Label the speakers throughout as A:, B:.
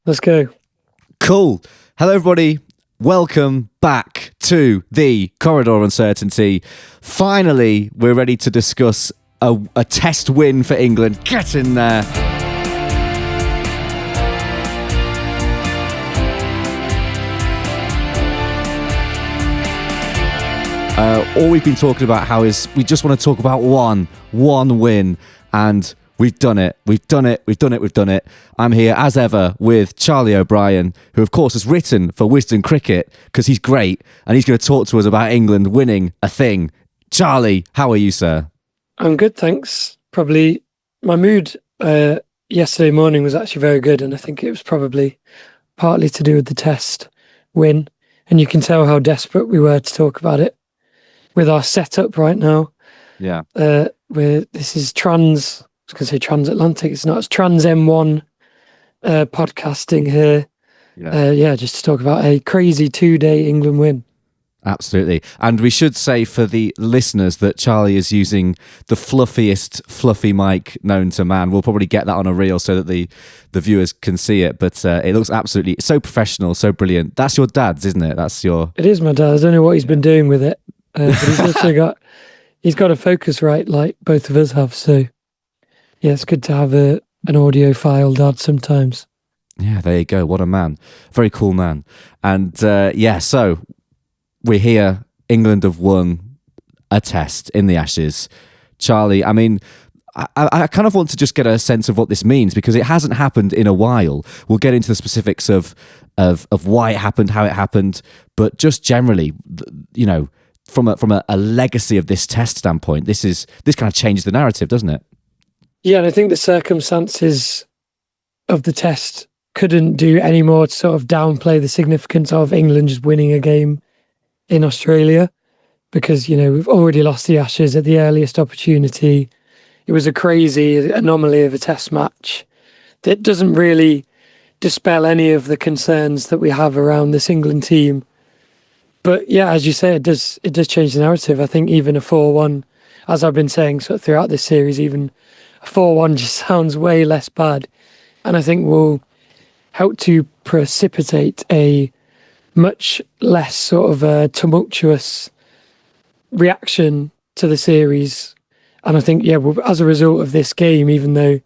A: Let's go.
B: Cool. Hello, everybody. Welcome back to the Corridor Uncertainty. Finally, we're ready to discuss a test win for England. Get in there. All we've been talking about how is we just want to talk about one win, and we've done it. We've done it. I'm here as ever with Charlie O'Brien, who of course has written for Wisden Cricket because he's great and he's going to talk to us about England winning a thing. Charlie, how are you, sir?
A: I'm good, thanks. Probably my mood yesterday morning was actually very good, and I think it was probably partly to do with the test win. And you can tell how desperate we were to talk about it with our setup right now.
B: Yeah.
A: This is I was going to say transatlantic. It's not. It's Trans M1 podcasting here. Yeah. Just to talk about a crazy 2-day England win.
B: Absolutely. And we should say for the listeners that Charlie is using the fluffiest fluffy mic known to man. We'll probably get that on a reel so that the viewers can see it. But it looks absolutely so professional, so brilliant. That's your dad's, isn't it?
A: It is my dad. I don't know what he's been doing with it. But he's also he's got a focus right like both of us have. So yeah, it's good to have an audiophile dad sometimes.
B: Yeah, there you go. What a man. Very cool man. And so we're here. England have won a test in the Ashes. Charlie, I mean, I kind of want to just get a sense of what this means because it hasn't happened in a while. We'll get into the specifics of why it happened, how it happened, but just generally, you know, from a legacy of this test standpoint, this kind of changes the narrative, doesn't it?
A: Yeah, and I think the circumstances of the test couldn't do any more to sort of downplay the significance of England just winning a game in Australia because, you know, we've already lost the Ashes at the earliest opportunity. It was a crazy anomaly of a test match that doesn't really dispel any of the concerns that we have around this England team. But yeah, as you say, it does change the narrative. I think even a 4-1, as I've been saying sort of throughout this series, even a 4-1 just sounds way less bad. And I think will help to precipitate a much less sort of tumultuous reaction to the series. And I think, yeah, as a result of this game, even though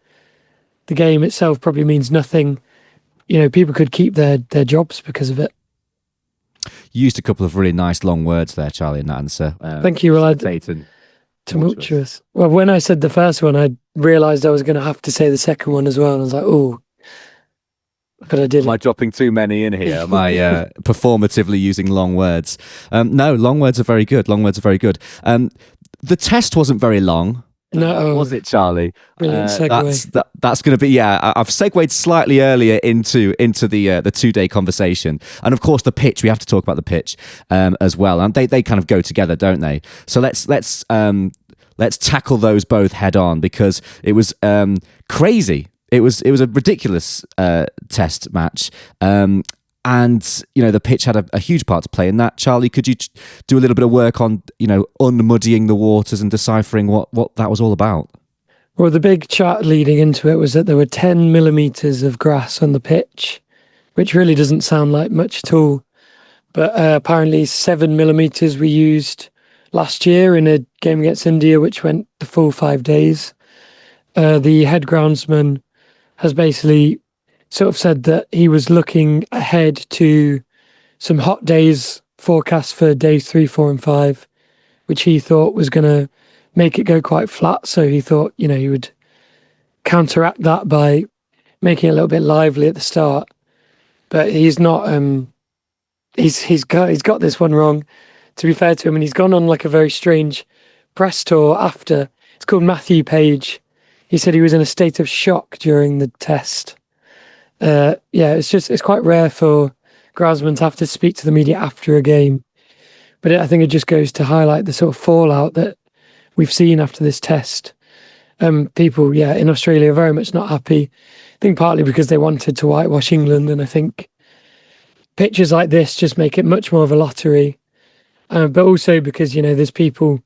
A: the game itself probably means nothing, you know, people could keep their jobs because of it.
B: You used a couple of really nice long words there, Charlie, in that answer.
A: Thank you. Well, tumultuous. Well, when I said the first one, I realised I was going to have to say the second one as well. And I was like, oh, but I didn't.
B: Am I dropping too many in here? Am I performatively using long words? No, long words are very good. The test wasn't very long.
A: No.
B: Was it, Charlie?
A: Brilliant segue.
B: That's going to be, I've segued slightly earlier into the 2-day conversation. And of course, the pitch, we have to talk about the pitch as well. And they kind of go together, don't they? So let's tackle those both head on because it was crazy. It was a ridiculous test match. And, you know, the pitch had a huge part to play in that. Charlie, could you do a little bit of work on, you know, unmuddying the waters and deciphering what that was all about?
A: Well, the big chart leading into it was that there were 10 millimetres of grass on the pitch, which really doesn't sound like much at all. But apparently 7 millimetres we used last year in a game against India, which went the full 5 days. The head groundsman has basically sort of said that he was looking ahead to some hot days forecast for days 3, 4 and 5, which he thought was going to make it go quite flat. So he thought, you know, he would counteract that by making it a little bit lively at the start. But he's not, he's got this one wrong, to be fair to him. And he's gone on like a very strange press tour after. It's called Matthew Page. He said he was in a state of shock during the test. It's quite rare for groundsmen to have to speak to the media after a game. But I think it just goes to highlight the sort of fallout that we've seen after this test. People, in Australia are very much not happy. I think partly because they wanted to whitewash England, and I think pictures like this just make it much more of a lottery. But also because, you know, there's people,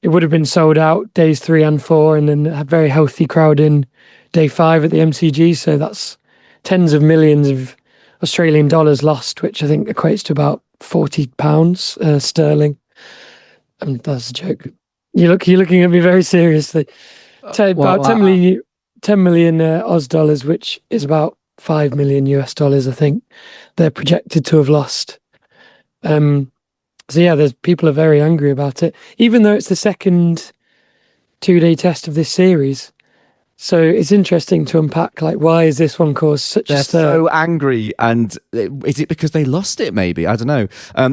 A: it would have been sold out days 3 and 4, and then a very healthy crowd in day 5 at the MCG. So that's tens of millions of Australian dollars lost, which I think equates to about £40 sterling. And that's a joke. You're looking at me very seriously. About 10 million Oz dollars, which is about 5 million US dollars, I think they're projected to have lost. So yeah, there's people are very angry about it, even though it's the second 2-day test of this series. So it's interesting to unpack, like, why is this one caused such a stir?
B: They're so angry, and is it because they lost it? Maybe, I don't know.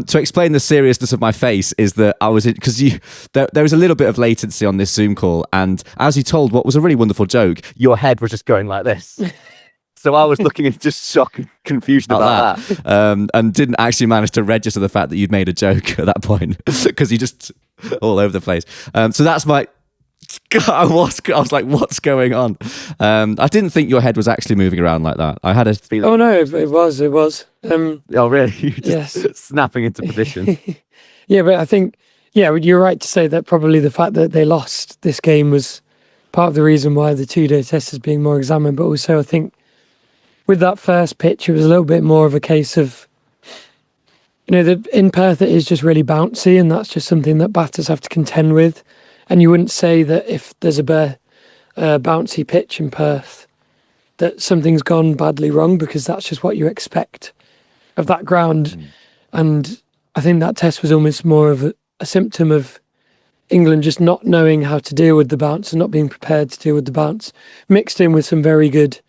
B: To explain the seriousness of my face is that I was because there was a little bit of latency on this Zoom call, and as you told what was a really wonderful joke, your head was just going like this. So I was looking in just shock and confusion about that, and didn't actually manage to register the fact that you'd made a joke at that point because you just all over the place. So that's my. I was like, what's going on? I didn't think your head was actually moving around like that. I had a feeling.
A: Oh no, it was.
B: Oh really? You just snapping into position.
A: Yeah, but I think you're right to say that probably the fact that they lost this game was part of the reason why the 2-day test is being more examined. But also, I think with that first pitch, it was a little bit more of a case of, in Perth it is just really bouncy, and that's just something that batters have to contend with. And you wouldn't say that if there's a bouncy pitch in Perth that something's gone badly wrong, because that's just what you expect of that ground. And I think that test was almost more of a symptom of England just not knowing how to deal with the bounce and not being prepared to deal with the bounce, mixed in with some very good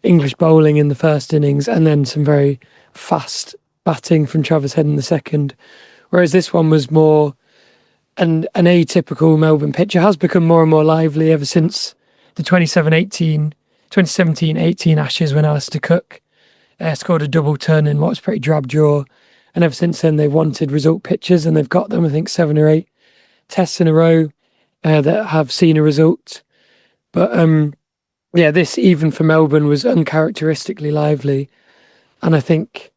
A: English bowling in the first innings, and then some very fast batting from Travis Head in the second. Whereas this one was more an atypical Melbourne pitch. It has become more and more lively ever since the 2017-18 Ashes, when Alistair Cook scored a double ton in what was a pretty drab draw. And ever since then, they've wanted result pitches, and they've got them, I think, 7 or 8 tests in a row that have seen a result. But this, even for Melbourne, was uncharacteristically lively. And I think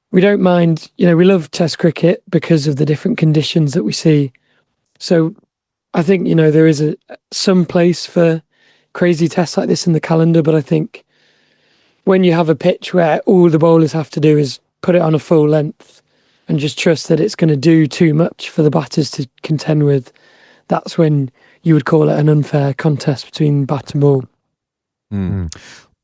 A: we don't mind, we love Test cricket because of the different conditions that we see. So I think, there is some place for crazy tests like this in the calendar. But I think when you have a pitch where all the bowlers have to do is put it on a full length and just trust that it's going to do too much for the batters to contend with, that's when you would call it an unfair contest between bat and ball.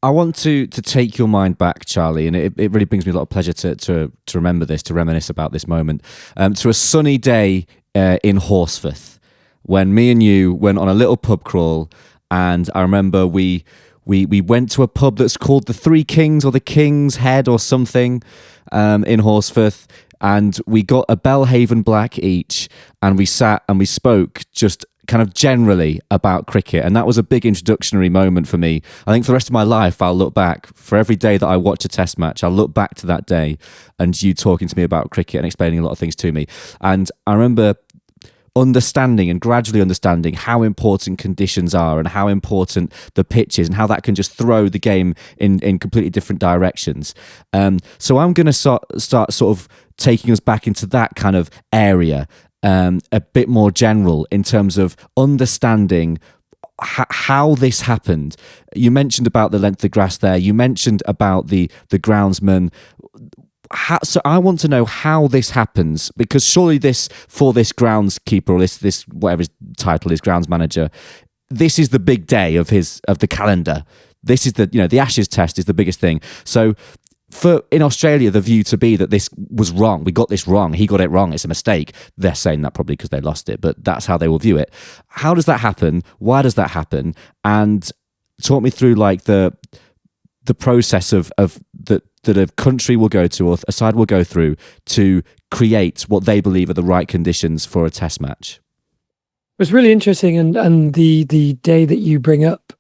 B: I want to take your mind back, Charlie, and it really brings me a lot of pleasure to remember this, to reminisce about this moment, to a sunny day in Horsforth, when me and you went on a little pub crawl, and I remember we went to a pub that's called the Three Kings or the King's Head or something in Horsforth, and we got a Belhaven Black each, and we sat and we spoke just kind of generally about cricket, and that was a big introductory moment for me. I think for the rest of my life, I'll look back, for every day that I watch a test match, I'll look back to that day and you talking to me about cricket and explaining a lot of things to me. And I remember understanding and gradually understanding how important conditions are and how important the pitch is and how that can just throw the game in completely different directions. So I'm going to start sort of taking us back into that kind of area, a bit more general in terms of understanding how this happened. You mentioned about the length of the grass there. You mentioned about the groundsman. So I want to know how this happens, because surely this groundskeeper or this whatever his title is, grounds manager, this is the big day of the calendar. This is the Ashes test is the biggest thing. So in Australia, the view to be that this was wrong. We got this wrong. He got it wrong. It's a mistake. They're saying that probably because they lost it, but that's how they will view it. How does that happen? Why does that happen? And talk me through like the process of that a country will go to, or a side will go through, to create what they believe are the right conditions for a test match.
A: It was really interesting, and the day that you bring up,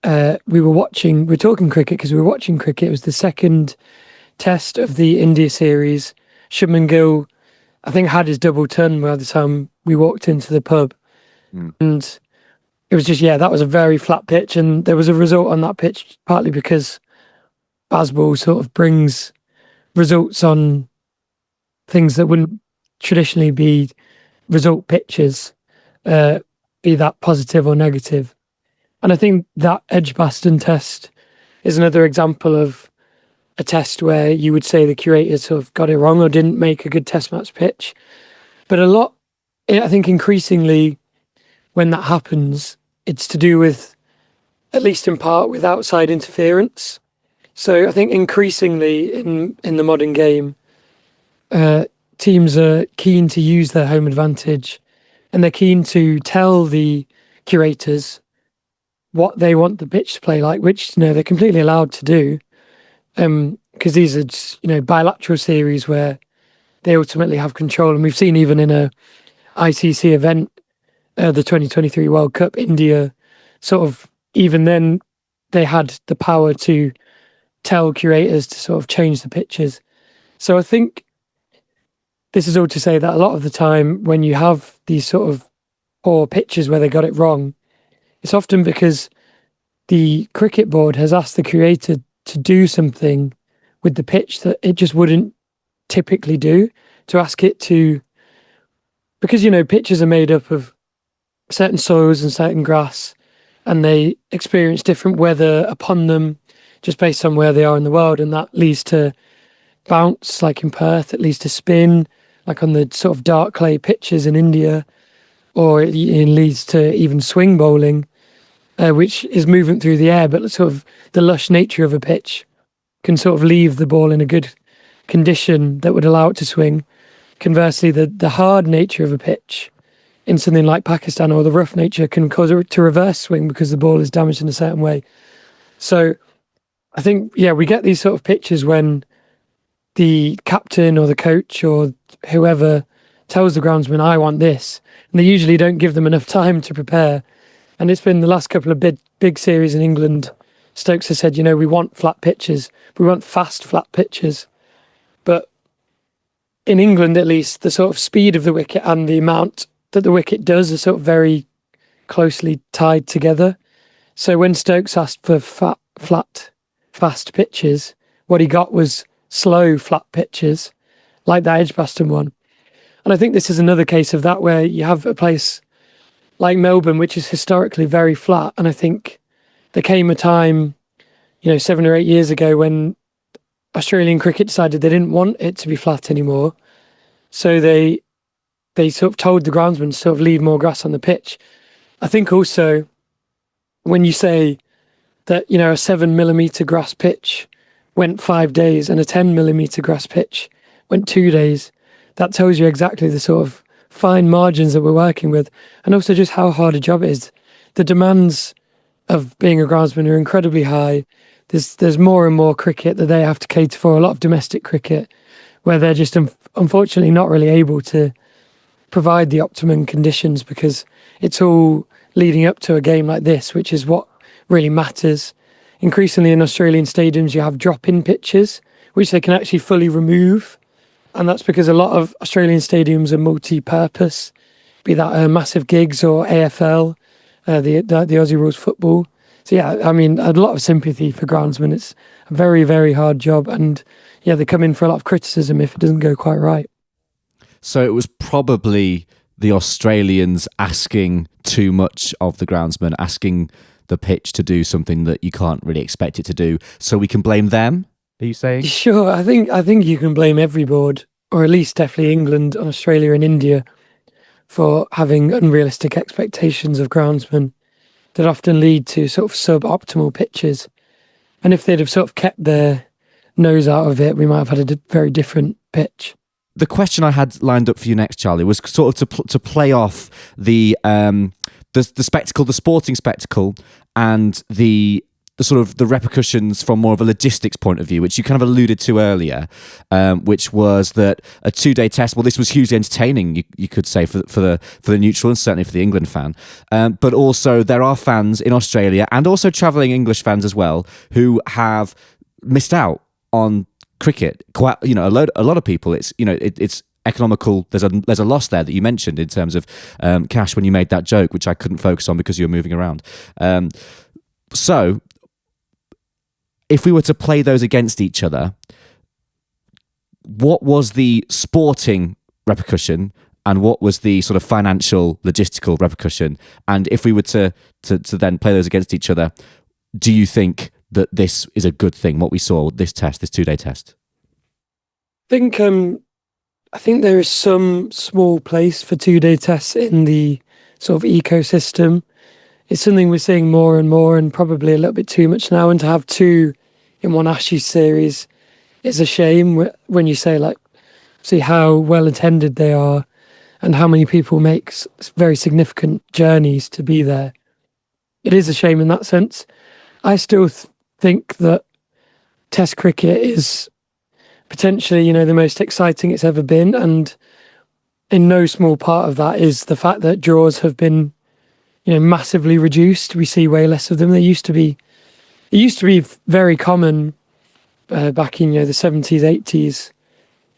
A: we're talking cricket because we were watching cricket. It was the second test of the India series. Shubman Gill, I think, had his double ton by the time we walked into the pub. And it was just, that was a very flat pitch, and there was a result on that pitch partly because Bazball sort of brings results on things that wouldn't traditionally be result pitches, be that positive or negative. And I think that Edgbaston test is another example of a test where you would say the curators sort of got it wrong or didn't make a good test match pitch. But I think increasingly when that happens, it's to do with, at least in part, with outside interference. So I think increasingly in the modern game, teams are keen to use their home advantage, and they're keen to tell the curators what they want the pitch to play like, which they're completely allowed to do, because these are just, bilateral series where they ultimately have control. And we've seen even in a ICC event, the 2023 World Cup, India, sort of even then they had the power to tell curators to sort of change the pitches. So I think this is all to say that a lot of the time when you have these sort of poor pitches where they got it wrong, it's often because the cricket board has asked the curator to do something with the pitch that it just wouldn't typically do, to ask it to, because, pitches are made up of certain soils and certain grass, and they experience different weather upon them just based on where they are in the world. And that leads to bounce, like in Perth, it leads to spin, like on the sort of dark clay pitches in India, or it leads to even swing bowling, which is movement through the air, but sort of the lush nature of a pitch can sort of leave the ball in a good condition that would allow it to swing. Conversely, the hard nature of a pitch in something like Pakistan, or the rough nature, can cause it to reverse swing because the ball is damaged in a certain way. So I think, we get these sort of pitches when the captain or the coach or whoever tells the groundsman, I want this, and they usually don't give them enough time to prepare. And it's been the last couple of big series in England. Stokes has said, we want flat pitches. We want fast, flat pitches. But in England, at least, the sort of speed of the wicket and the amount that the wicket does are sort of very closely tied together. So when Stokes asked for flat, fast pitches, what he got was slow, flat pitches, like the Edgbaston one. And I think this is another case of that, where you have a place like Melbourne, which is historically very flat. And I think there came a time, 7 or 8 years ago, when Australian cricket decided they didn't want it to be flat anymore. So they sort of told the groundsman to sort of leave more grass on the pitch. I think also when you say that, a 7mm grass pitch went 5 days and a 10mm grass pitch went 2 days, that tells you exactly the sort of fine margins that we're working with, and also just how hard a job it is. The demands of being a groundsman are incredibly high. There's more and more cricket that they have to cater for, a lot of domestic cricket, where they're just unfortunately not really able to provide the optimum conditions, because it's all leading up to a game like this, which is what really matters. Increasingly in Australian stadiums, you have drop-in pitches, which they can actually fully remove. And that's because a lot of Australian stadiums are multi-purpose, be that massive gigs or AFL, the Aussie Rules football. So I mean, a lot of sympathy for groundsmen. It's a very, very hard job, and they come in for a lot of criticism if it doesn't go quite right.
B: So it was probably the Australians asking too much of the groundsman, asking the pitch to do something that you can't really expect it to do. So we can blame them, are you saying?
A: Sure, I think you can blame every board, or at least definitely England, Australia and India, for having unrealistic expectations of groundsmen that often lead to sort of suboptimal pitches. And if they'd have sort of kept their nose out of it, we might have had a very different pitch.
B: The question I had lined up for you next, Charlie, was sort of to play off the spectacle, the sporting spectacle, and the sort of the repercussions from more of a logistics point of view, which you kind of alluded to earlier, which was that a 2-day test. Well, this was hugely entertaining, you could say, for the neutral and certainly for the England fan. But also there are fans in Australia, and also travelling English fans as well, who have missed out on cricket. Quite, a lot of people. It's it's economical. There's a loss there that you mentioned in terms of cash when you made that joke, which I couldn't focus on because you were moving around. So if we were to play those against each other, what was the sporting repercussion and what was the sort of financial, logistical repercussion? And if we were to then play those against each other, do you think that this is a good thing, what we saw this 2-day test?
A: I think there is some small place for 2-day tests in the sort of ecosystem. It's something we're seeing more and more, and probably a little bit too much now. And to have two in one Ashes series is a shame when you say, like, see how well attended they are and how many people make very significant journeys to be there. It is a shame in that sense. I still think that Test cricket is potentially, the most exciting it's ever been. And in no small part of that is the fact that draws have been, massively reduced. We see way less of them. It used to be very common back in, the 70s, 80s,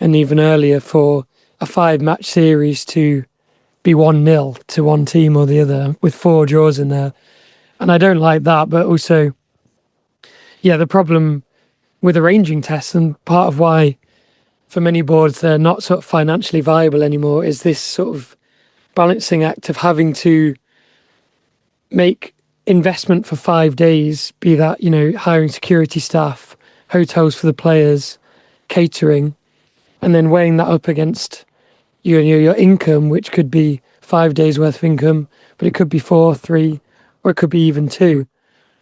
A: and even earlier for a 5-match series to be 1-0 to one team or the other with 4 draws in there. And I don't like that, but also, the problem with arranging tests, and part of why for many boards they're not sort of financially viable anymore, is this sort of balancing act of having to make investment for 5 days, be that, hiring security staff, hotels for the players, catering, and then weighing that up against your income, which could be 5 days worth of income, but it could be 4, 3, or it could be even 2.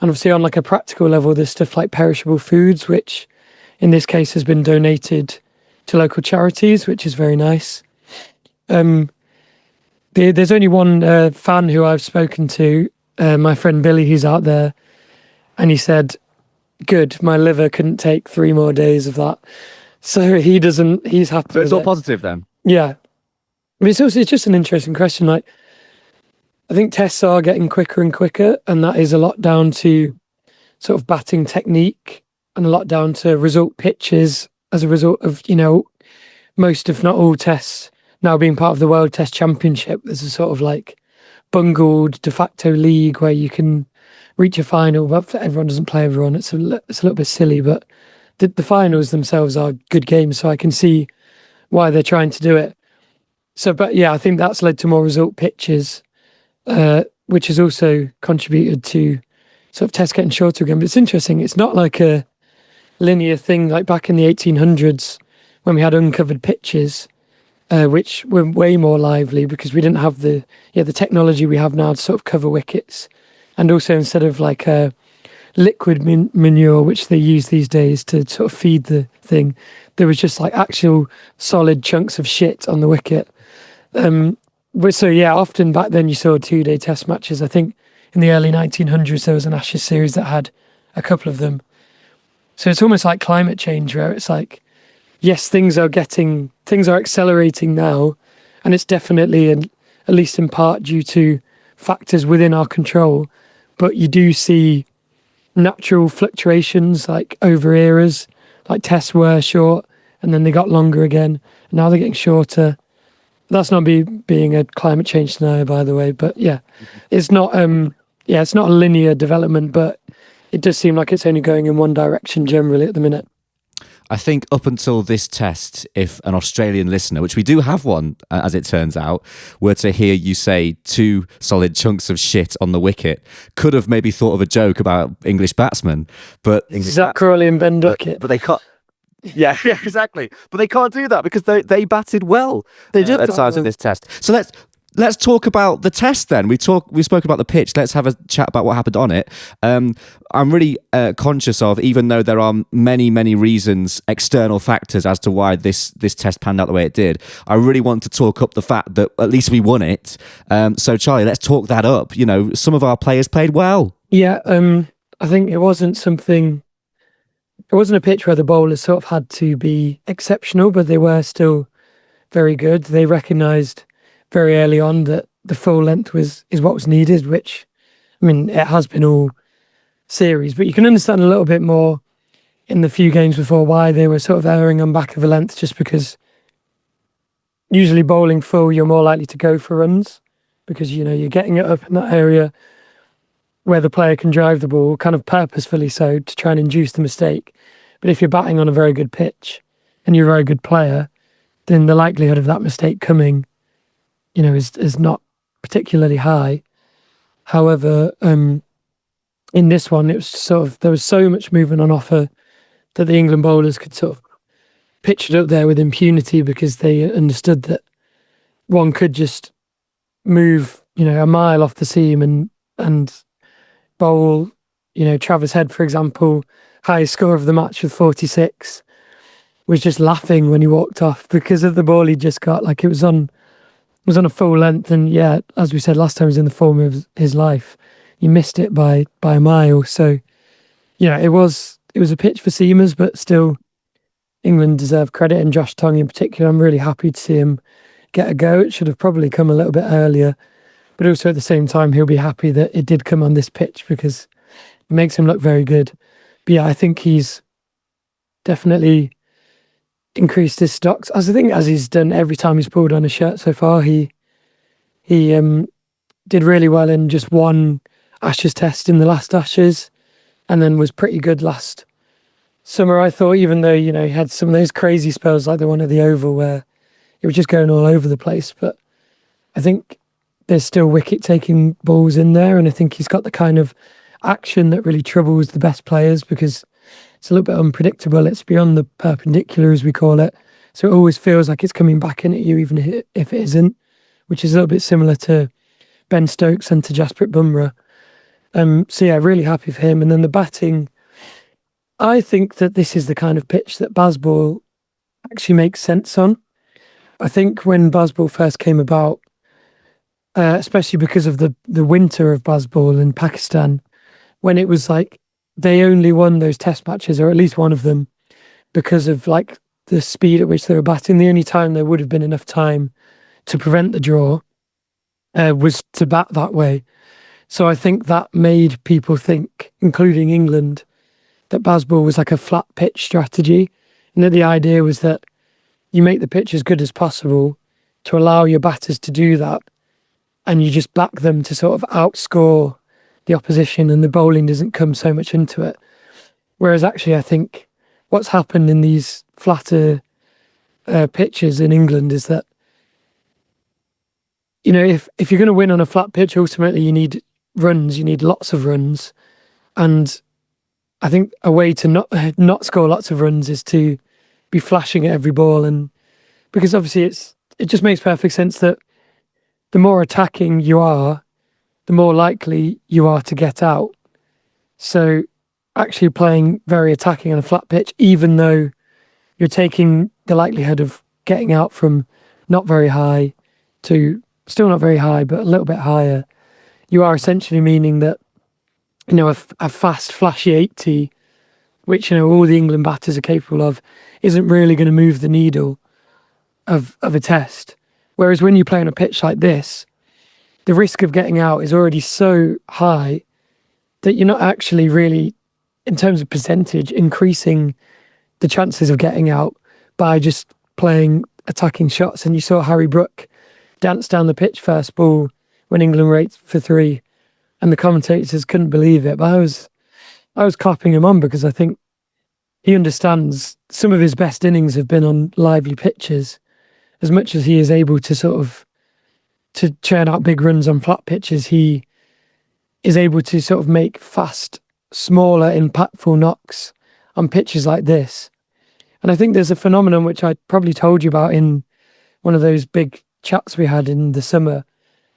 A: And obviously on like a practical level, there's stuff like perishable foods, which in this case has been donated to local charities, which is very nice. There's only one fan who I've spoken to, my friend Billy, who's out there, and he said, good, my liver couldn't take 3 more days of that. So he's happy.
B: So it's all positive then?
A: Yeah. I mean, it's just an interesting question. Like, I think tests are getting quicker and quicker, and that is a lot down to sort of batting technique and a lot down to result pitches as a result of, most, if not all, tests now being part of the World Test Championship. There's a sort of like bungled de facto league where you can reach a final, but everyone doesn't play everyone. It's a little bit silly, but the finals themselves are good games, so I can see why they're trying to do it. So, but yeah, I think that's led to more result pitches, which has also contributed to sort of tests getting shorter again. But it's interesting. It's not like a linear thing like back in the 1800s when we had uncovered pitches, which were way more lively because we didn't have the technology we have now to sort of cover wickets. And also instead of like liquid manure, which they use these days to sort of feed the thing, there was just like actual solid chunks of shit on the wicket. So yeah, often back then you saw 2-day test matches. I think in the early 1900s there was an Ashes series that had a couple of them. So it's almost like climate change, where it's like, yes, things are accelerating now, and it's definitely, at least in part, due to factors within our control. But you do see natural fluctuations, like over eras, like tests were short and then they got longer again. And now they're getting shorter. That's not being a climate change scenario, by the way. But yeah, it's not. It's not a linear development, but it does seem like it's only going in one direction generally at the minute.
B: I think up until this test, if an Australian listener, which we do have one, as it turns out, were to hear you say 2 solid chunks of shit on the wicket, could have maybe thought of a joke about English batsmen. But
A: Zach Crawley and Ben Duckett.
B: But they can't. Yeah, exactly. But they can't do that because they batted well.
A: They did
B: at times in this test. So let's talk about the test then. We spoke about the pitch. Let's have a chat about what happened on it. I'm really conscious of, even though there are many, many reasons, external factors as to why this test panned out the way it did, I really want to talk up the fact that at least we won it. So Charlie, let's talk that up. Some of our players played well.
A: Yeah, I think it wasn't a pitch where the bowlers sort of had to be exceptional, but they were still very good. They recognised very early on that the full length is what was needed, which, I mean, it has been all series, but you can understand a little bit more in the few games before why they were sort of erring on back of a length, just because usually bowling full, you're more likely to go for runs because, you're getting it up in that area where the player can drive the ball, kind of purposefully so, to try and induce the mistake. But if you're batting on a very good pitch and you're a very good player, then the likelihood of that mistake coming, is not particularly high. However, in this one, it was sort of, there was so much movement on offer that the England bowlers could sort of pitch it up there with impunity, because they understood that one could just move, a mile off the seam and bowl, Travis Head, for example, highest score of the match with 46, was just laughing when he walked off because of the ball he just got. Like, it was on a full length, and yeah, as we said last time, he was in the form of his life. He missed it by a mile. So, it was a pitch for seamers, but still, England deserve credit, and Josh Tongue in particular. I'm really happy to see him get a go. It should have probably come a little bit earlier, but also at the same time, he'll be happy that it did come on this pitch because it makes him look very good. But yeah, I think he's definitely increased his stocks, as I think as he's done every time he's pulled on a shirt so far. He did really well in just one Ashes test in the last Ashes, and then was pretty good last summer, I thought, even though, he had some of those crazy spells like the one at the Oval where he was just going all over the place. But I think there's still wicket-taking balls in there, and I think he's got the kind of action that really troubles the best players, because it's a little bit unpredictable. It's beyond the perpendicular, as we call it. So it always feels like it's coming back in at you, even if it isn't, which is a little bit similar to Ben Stokes and to Jasprit Bumrah. So yeah, really happy for him. And then the batting, I think that this is the kind of pitch that Bazball actually makes sense on. I think when Bazball first came about, especially because of the winter of Bazball in Pakistan, when it was like they only won those test matches, or at least one of them, because of like the speed at which they were batting. The only time there would have been enough time to prevent the draw was to bat that way. So I think that made people think, including England, that Bazball was like a flat pitch strategy, and that the idea was that you make the pitch as good as possible to allow your batters to do that, and you just back them to sort of outscore the opposition, and the bowling doesn't come so much into it. Whereas actually, I think what's happened in these flatter pitches in England is that, if you're going to win on a flat pitch, ultimately you need runs, you need lots of runs. And I think a way to not score lots of runs is to be flashing at every ball. And because obviously it just makes perfect sense that the more attacking you are, the more likely you are to get out. So actually playing very attacking on a flat pitch, even though you're taking the likelihood of getting out from not very high to still not very high, but a little bit higher, you are essentially meaning that, a fast, flashy 80, which, all the England batters are capable of, isn't really going to move the needle of a test. Whereas when you play on a pitch like this, the risk of getting out is already so high that you're not actually really, in terms of percentage, increasing the chances of getting out by just playing attacking shots. And you saw Harry Brook dance down the pitch first ball when England were 8 for 3, and the commentators couldn't believe it. But I was clapping him on, because I think he understands some of his best innings have been on lively pitches. As much as he is able to sort of to churn out big runs on flat pitches, he is able to sort of make fast, smaller, impactful knocks on pitches like this. And I think there's a phenomenon which I probably told you about in one of those big chats we had in the summer,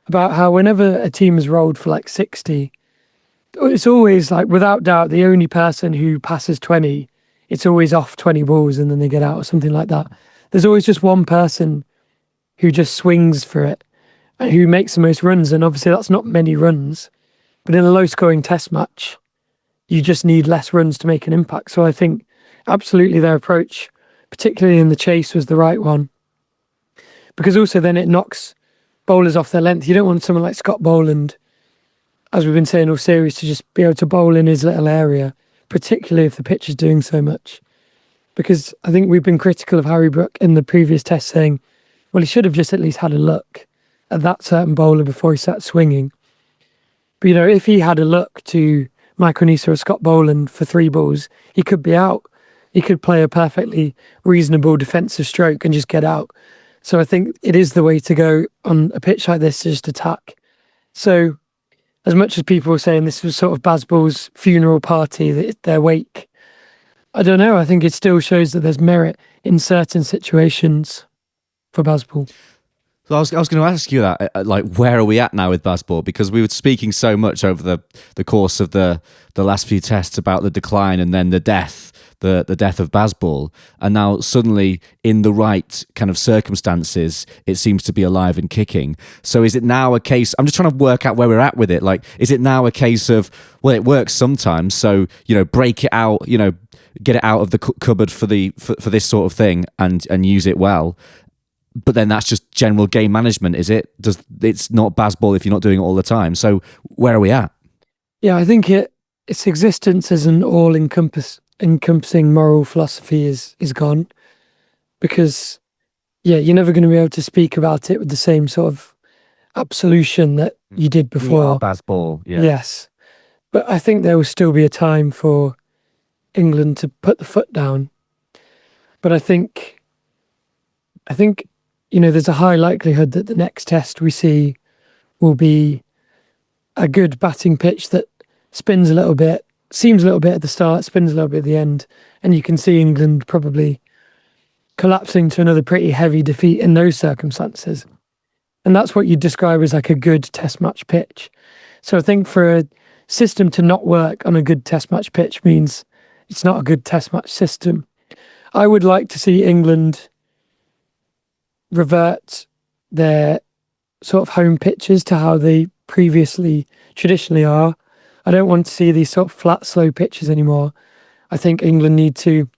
A: about how whenever a team has rolled for like 60, it's always like, without doubt, the only person who passes 20, it's always off 20 balls and then they get out or something like that. There's always just one person who just swings for it and who makes the most runs. And obviously that's not many runs, but in a low scoring test match, you just need less runs to make an impact. So I think absolutely their approach, particularly in the chase, was the right one, because also then it knocks bowlers off their length. You don't want someone like Scott Boland, as we've been saying all series, to just be able to bowl in his little area, particularly if the pitch is doing so much. Because I think we've been critical of Harry Brook in the previous test, saying, well, he should have just at least had a look at that certain bowler before he started swinging. But, if he had a look to Micronisa or Scott Boland for 3 balls, he could be out. He could play a perfectly reasonable defensive stroke and just get out. So I think it is the way to go on a pitch like this, to just attack. So as much as people were saying this was sort of Bazball's funeral party, their wake, I don't know. I think it still shows that there's merit in certain situations for Bazball.
B: So I was going to ask you that, like, where are we at now with Bazball? Because we were speaking so much over the course of the last few tests about the decline and then the death of Bazball, and now suddenly in the right kind of circumstances, it seems to be alive and kicking. So is it now a case? I'm just trying to work out where we're at with it. Like, is it now a case of, well, it works sometimes, so break it out, get it out of the cupboard for this sort of thing and use it well. But then that's just general game management, is it? It's not Bazball if you're not doing it all the time. So where are we at?
A: Yeah, I think its existence as an all-encompassing moral philosophy is gone, because you're never going to be able to speak about it with the same sort of absolution that you did before.
B: Bazball, yeah.
A: Yes, but I think there will still be a time for England to put the foot down. But I think there's a high likelihood that the next test we see will be a good batting pitch that spins a little bit, seems a little bit at the start, spins a little bit at the end, and you can see England probably collapsing to another pretty heavy defeat in those circumstances. And that's what you describe as like a good test match pitch. So I think for a system to not work on a good test match pitch means it's not a good test match system. I would like to see England revert their sort of home pitches to how they traditionally are. I don't want to see these sort of flat, slow pitches anymore. I think England need to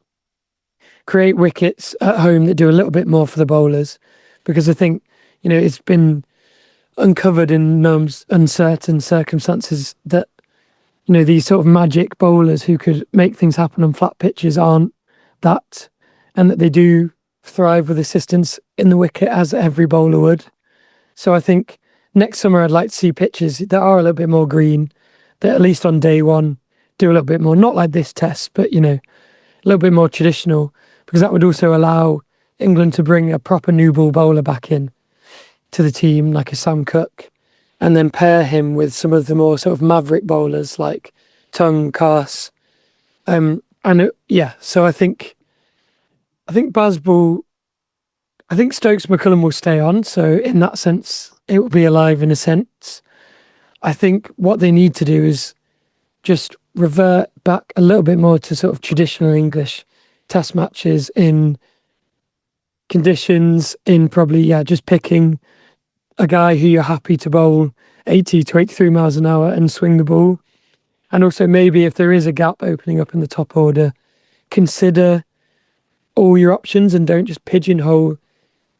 A: create wickets at home that do a little bit more for the bowlers, because I think, it's been uncovered in uncertain circumstances that, these sort of magic bowlers who could make things happen on flat pitches aren't that, and that they do thrive with assistance in the wicket as every bowler would. So I think next summer I'd like to see pitches that are a little bit more green, that at least on day one do a little bit more, not like this test, but a little bit more traditional, because that would also allow England to bring a proper new ball bowler back in to the team, like a Sam Cook, and then pair him with some of the more sort of maverick bowlers like Tongue, Carse. So I think Bazball, I think Stokes McCullum will stay on. So in that sense, it will be alive in a sense. I think what they need to do is just revert back a little bit more to sort of traditional English test matches in conditions, in probably, just picking a guy who you're happy to bowl 80 to 83 miles an hour and swing the ball. And also maybe if there is a gap opening up in the top order, consider all your options and don't just pigeonhole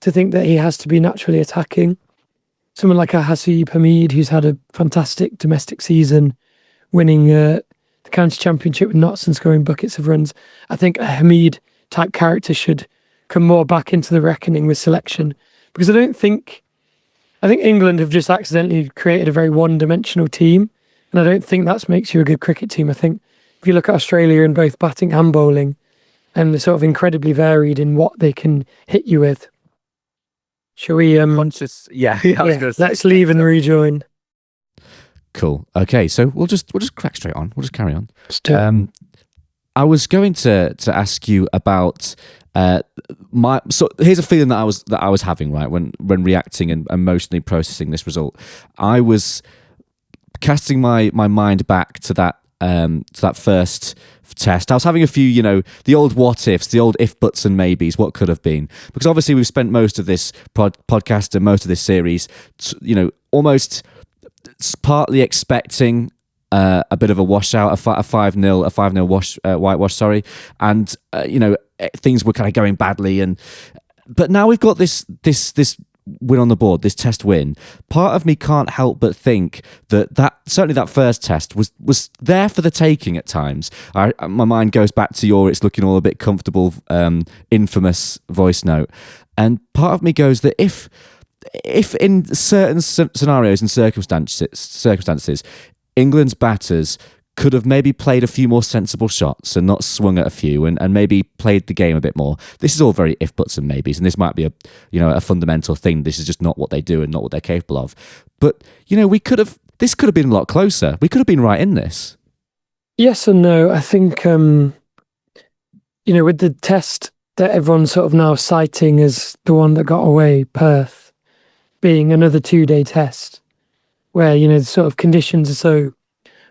A: to think that he has to be naturally attacking. Someone like a Hastily who's had a fantastic domestic season, winning the county championship with Notts and scoring buckets of runs. I think a Hamid type character should come more back into the reckoning with selection, because I think England have just accidentally created a very one-dimensional team, and I don't think that makes you a good cricket team. I think if you look at Australia in both batting and bowling, and they're sort of incredibly varied in what they can hit you with. Shall we
C: Let's
A: leave and rejoin.
B: Cool. Okay, so we'll just crack straight on. We'll just carry on.
A: I
B: was going to ask you about so here's a feeling that I was having, right, when reacting and emotionally processing this result. I was casting my mind back to that first test. I was having a few, the old what ifs, the old if, buts and maybes, what could have been. Because obviously we've spent most of this podcast and most of this series, almost partly expecting a bit of a washout, a 5-0 whitewash, sorry. And, things were kind of going badly. But now we've got this win on the board, this test win. Part of me can't help but think that certainly that first test was there for the taking at times. My mind goes back to it's looking all a bit comfortable, infamous voice note. And part of me goes that if in certain scenarios and circumstances, England's batters could have maybe played a few more sensible shots and not swung at a few and maybe played the game a bit more. This is all very if, buts and maybes, and this might be a fundamental thing. This is just not what they do and not what they're capable of. But, we could have this could have been a lot closer. We could have been right in this.
A: Yes and no. I think, with the test that everyone's sort of now citing as the one that got away, Perth, being another 2-day test where, the sort of conditions are so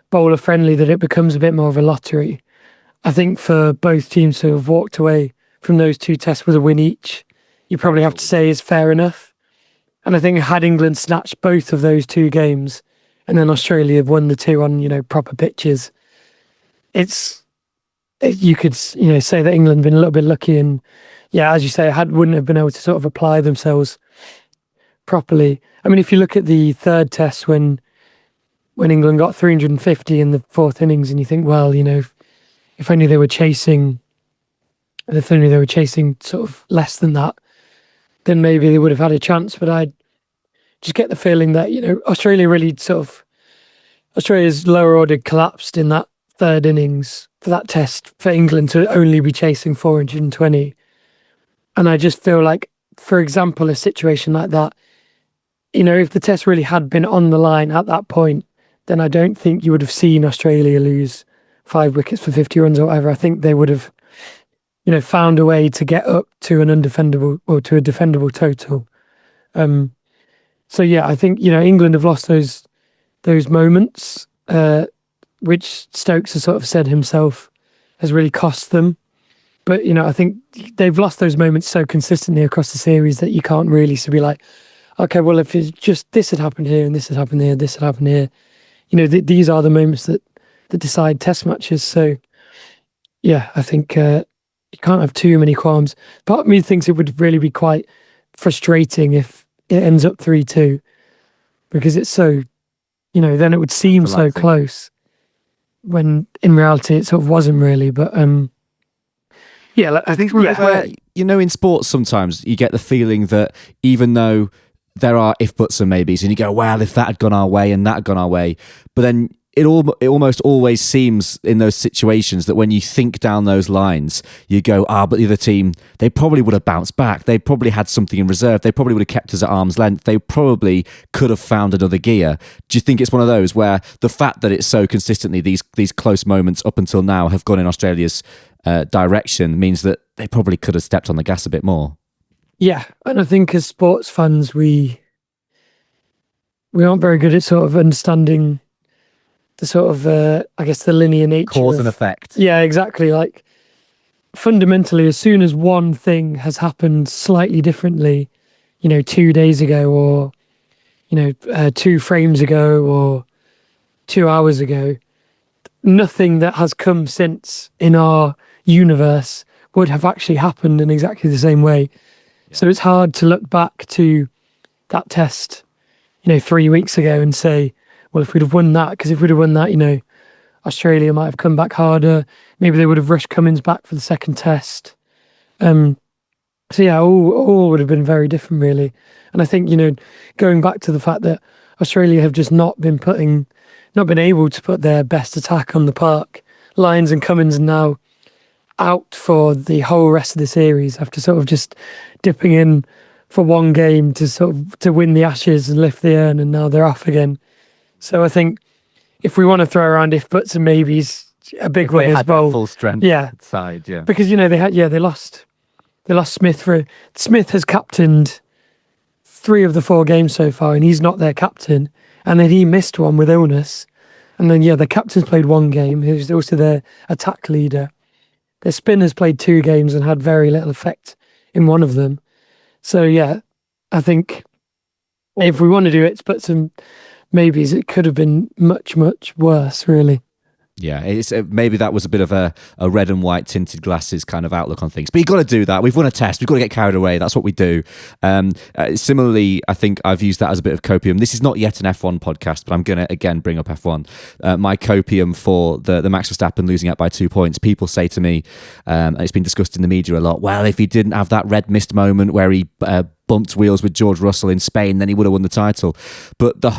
A: bowler friendly that it becomes a bit more of a lottery. I think for both teams to have walked away from those 2 tests with a win each, you probably have to say is fair enough. And I think had England snatched both of those 2 games and then Australia have won the 2 on, proper pitches, you could, say that England been a little bit lucky and, as you say, wouldn't have been able to sort of apply themselves properly. I mean, if you look at the 3rd test when England got 350 in the 4th innings and you think, well, if only they were chasing sort of less than that, then maybe they would have had a chance. But I just get the feeling that, Australia's lower order collapsed in that 3rd innings for that test for England to only be chasing 420. And I just feel like, for example, a situation like that, if the test really had been on the line at that point, then I don't think you would have seen Australia lose 5 wickets for 50 runs or whatever. I think they would have, found a way to get up to an undefendable or to a defendable total. I think, England have lost those moments, which Stokes has sort of said himself has really cost them. But, I think they've lost those moments so consistently across the series that you can't really be like, okay, well, if it's just this had happened here and this had happened here, this had happened here, these are the moments that decide test matches. So, I think you can't have too many qualms. Part of me thinks it would really be quite frustrating if it ends up 3-2 because it's so, then it would seem so close when in reality it sort of wasn't really. But I think
B: in sports sometimes you get the feeling that even though there are if, buts and maybes and you go, well, if that had gone our way and that had gone our way, but then it almost always seems in those situations that when you think down those lines, you go, but the other team, they probably would have bounced back. They probably had something in reserve. They probably would have kept us at arm's length. They probably could have found another gear. Do you think it's one of those where the fact that it's so consistently, these close moments up until now have gone in Australia's direction means that they probably could have stepped on the gas a bit more?
A: Yeah, and I think as sports fans, we aren't very good at sort of understanding the sort of, the linear nature.
B: Cause and effect.
A: Yeah, exactly. Like, fundamentally, as soon as one thing has happened slightly differently, 2 days ago or, 2 frames ago or 2 hours ago, nothing that has come since in our universe would have actually happened in exactly the same way. Yeah. So it's hard to look back to that test, 3 weeks ago and say, well, if we'd have won that, because if we'd have won that, Australia might have come back harder. Maybe they would have rushed Cummins back for the 2nd test. All would have been very different, really. And I think, going back to the fact that Australia have just not been able to put their best attack on the park. Lyons and Cummins are now out for the whole rest of the series after sort of just dipping in for one game to win the Ashes and lift the urn, and now they're off again. So I think if we want to throw around if, buts and maybes, a big one as well.
B: Full strength side,
A: because they lost Smith. Smith has captained 3 of the 4 games so far, and he's not their captain. And then he missed one with illness, and then the captain's played 1 game. Who's also their attack leader. Their spinners played 2 games and had very little effect in one of them. So I think if we want to do it, but some maybes, it could have been much, much worse, really.
B: Yeah, it's maybe that was a bit of a red and white tinted glasses kind of outlook on things. But you've got to do that. We've won a test. We've got to get carried away. That's what we do. Similarly, I think I've used that as a bit of copium. This is not yet an F1 podcast, but I'm going to, again, bring up F1. My copium for the Max Verstappen losing out by 2 points. People say to me, and it's been discussed in the media a lot, well, if he didn't have that red mist moment where he bumped wheels with George Russell in Spain, then he would have won the title. But the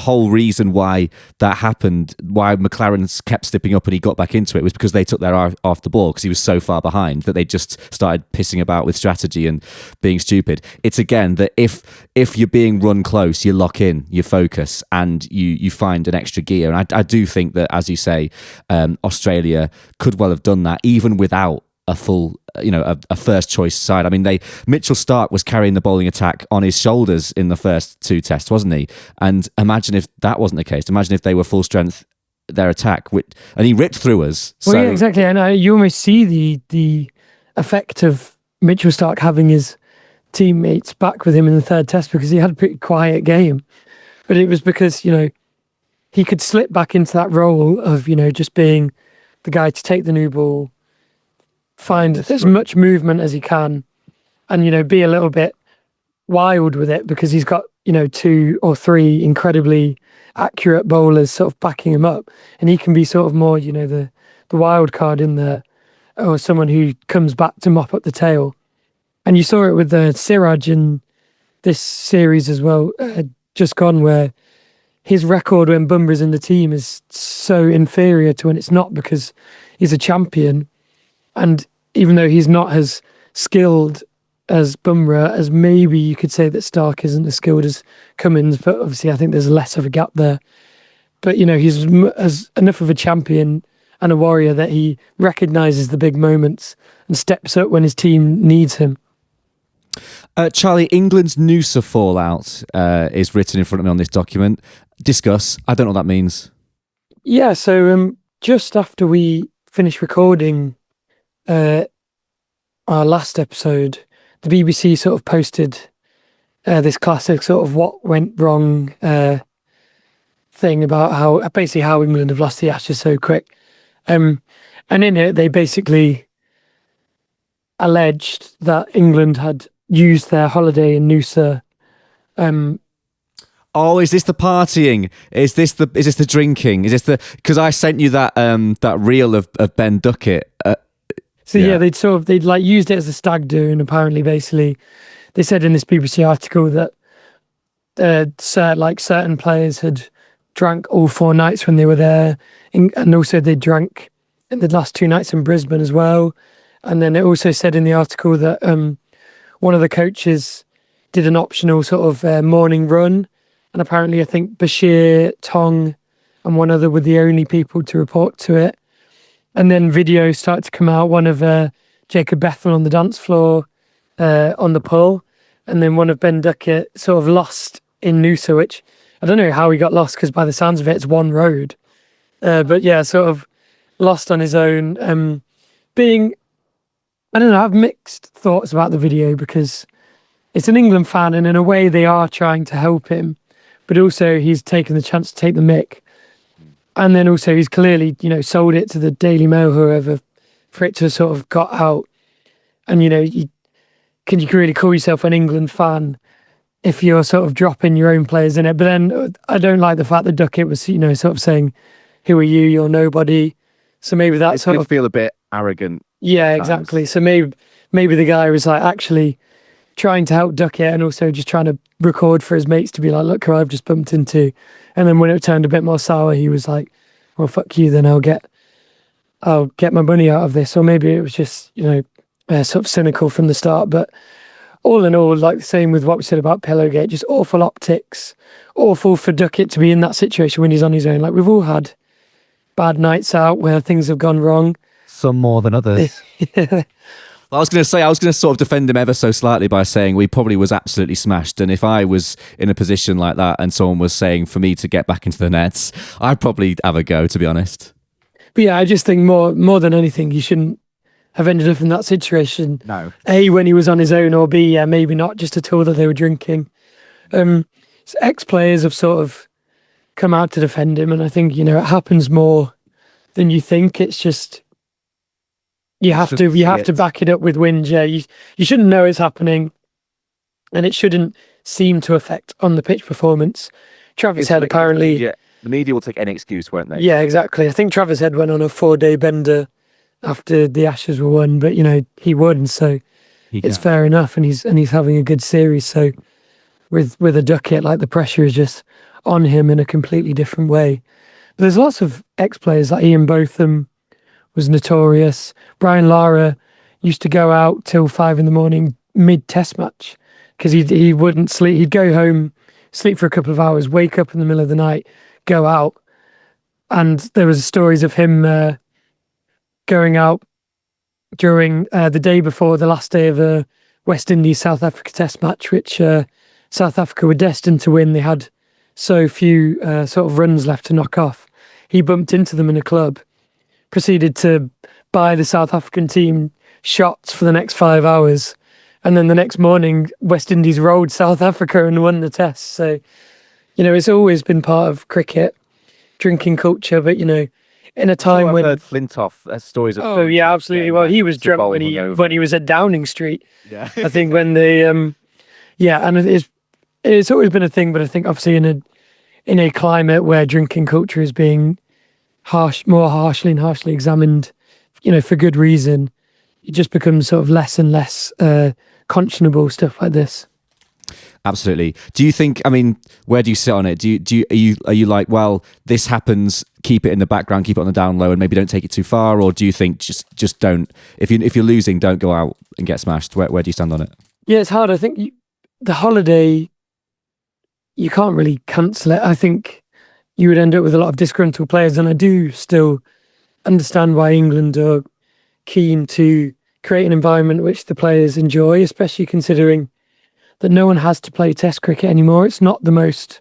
B: whole reason why that happened, why McLaren kept stepping up and he got back into it, was because they took their eye off the ball because he was so far behind that they just started pissing about with strategy and being stupid. It's again that if you're being run close, you lock in, you focus, and you find an extra gear. And I do think that, as you say, Australia could well have done that even without a full, a first choice side. I mean, Mitchell Starc was carrying the bowling attack on his shoulders in the first 2 tests, wasn't he? And imagine if that wasn't the case. Imagine if they were full strength, their attack, and he ripped through us.
A: Well, yeah, exactly. And you almost see the effect of Mitchell Starc having his teammates back with him in the 3rd test, because he had a pretty quiet game. But it was because, he could slip back into that role of, just being the guy to take the new ball, find as much movement as he can, and, be a little bit wild with it, because he's got, 2 or 3 incredibly accurate bowlers sort of backing him up. And he can be sort of more, the wild card in there, or someone who comes back to mop up the tail. And you saw it with Siraj in this series as well, just gone, where his record when Bumrah's in the team is so inferior to when it's not, because he's a champion. And even though he's not as skilled as Bumrah, as maybe you could say that Starc isn't as skilled as Cummins, but obviously I think there's less of a gap there. But, he's as enough of a champion and a warrior that he recognises the big moments and steps up when his team needs him.
B: Charlie, England's Noosa fallout is written in front of me on this document. Discuss. I don't know what that means.
A: Yeah, so just after we finished recording our last episode, the BBC sort of posted this classic sort of what went wrong thing about how England have lost the Ashes so quick. And in it, they basically alleged that England had used their holiday in Noosa.
B: Is this the partying? Is this the drinking? Is this because I sent you that reel of Ben Duckett?
A: They'd used it as a stag do, and apparently, basically, they said in this BBC article that certain players had drank all 4 nights when they were there, and also they drank in the last 2 nights in Brisbane as well. And then it also said in the article that one of the coaches did an optional sort of morning run, and apparently I think Bashir, Tong, and one other were the only people to report to it. And then videos started to come out, one of Jacob Bethel on the dance floor on the pull, and then one of Ben Duckett sort of lost in Noosa, which I don't know how he got lost, because by the sounds of it, it's one road. But yeah, sort of lost on his own. I don't know, I have mixed thoughts about the video, because it's an England fan, and in a way they are trying to help him, but also he's taken the chance to take the mick. And then also he's clearly, sold it to the Daily Mail, whoever, for it to sort of got out. And, can you really call yourself an England fan if you're sort of dropping your own players in it? But then I don't like the fact that Duckett was, sort of saying, who are you? You're nobody. So maybe that sort of
C: feel a bit arrogant.
A: Yeah, exactly. So maybe the guy was like actually trying to help Duckett, and also just trying to record for his mates to be like, look who I've just bumped into. And then when it turned a bit more sour, he was like, well, fuck you, then I'll get my money out of this. Or maybe it was just, sort of cynical from the start. But all in all, like the same with what we said about Pillowgate, just awful optics, awful for Duckett to be in that situation when he's on his own. Like, we've all had bad nights out where things have gone wrong.
C: Some more than others.
A: Yeah.
B: I was going to sort of defend him ever so slightly by saying we probably was absolutely smashed. And if I was in a position like that and someone was saying for me to get back into the nets, I'd probably have a go, to be honest.
A: But yeah, I just think more than anything, you shouldn't have ended up in that situation.
C: No.
A: A, when he was on his own, or B, yeah, maybe not just at all that they were drinking. So ex-players have sort of come out to defend him, and I think, it happens more than you think. It's just... You have to back it up with wins. Yeah, you shouldn't know it's happening, and it shouldn't seem to affect on the pitch performance. Travis Head apparently.
C: Yeah, the media will take any excuse, won't they?
A: Yeah, exactly. I think Travis Head went on a 4-day bender after the Ashes were won, but he won, so it's fair enough, and he's having a good series. So with a Duckett, like the pressure is just on him in a completely different way. But there's lots of ex-players like Ian Botham was notorious. Brian Lara used to go out till 5 a.m. mid-test match because he wouldn't sleep. He'd go home, sleep for a couple of hours, wake up in the middle of the night, go out. And there was stories of him going out during the day before the last day of a West Indies South Africa test match, which South Africa were destined to win. They had so few sort of runs left to knock off. He bumped into them in a club, proceeded to buy the South African team shots for the next 5 hours. And then the next morning, West Indies rolled South Africa and won the test. So, it's always been part of cricket, drinking culture. But, in a time
C: I've
A: when...
C: heard Flintoff stories of...
A: Oh, yeah, absolutely. Well, he was drunk when he was at Downing Street.
C: Yeah.
A: I think when they... and it's always been a thing, but I think obviously in a climate where drinking culture is being more harshly examined, for good reason, it just becomes sort of less and less conscionable stuff like this.
B: Absolutely. Do you think? I mean, where do you sit on it? Are you like, well, this happens, keep it in the background, keep it on the down low, and maybe don't take it too far, or do you think just don't? If you're losing, don't go out and get smashed. Where do you stand on it?
A: Yeah, it's hard. I think the holiday, you can't really cancel it. I think you would end up with a lot of disgruntled players, and I do still understand why England are keen to create an environment which the players enjoy, especially considering that no one has to play Test cricket anymore. It's not the most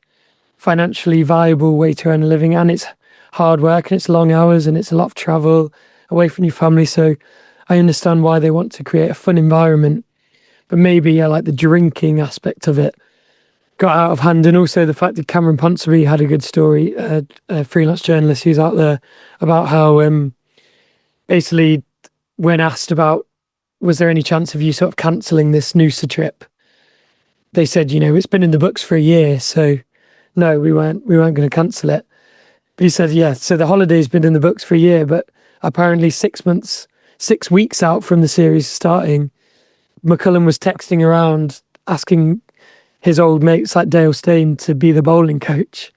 A: financially viable way to earn a living, and it's hard work and it's long hours and it's a lot of travel away from your family. So I understand why they want to create a fun environment, but maybe like the drinking aspect of it got out of hand, and also the fact that Cameron Ponsonby had a good story, a freelance journalist who's out there, about how basically when asked about was there any chance of you sort of cancelling this Noosa trip, they said, it's been in the books for a year, so no, we weren't going to cancel it. But he said, yeah, so the holiday's been in the books for a year, but apparently 6 weeks out from the series starting, McCullum was texting around asking his old mates like Dale Steyn to be the bowling coach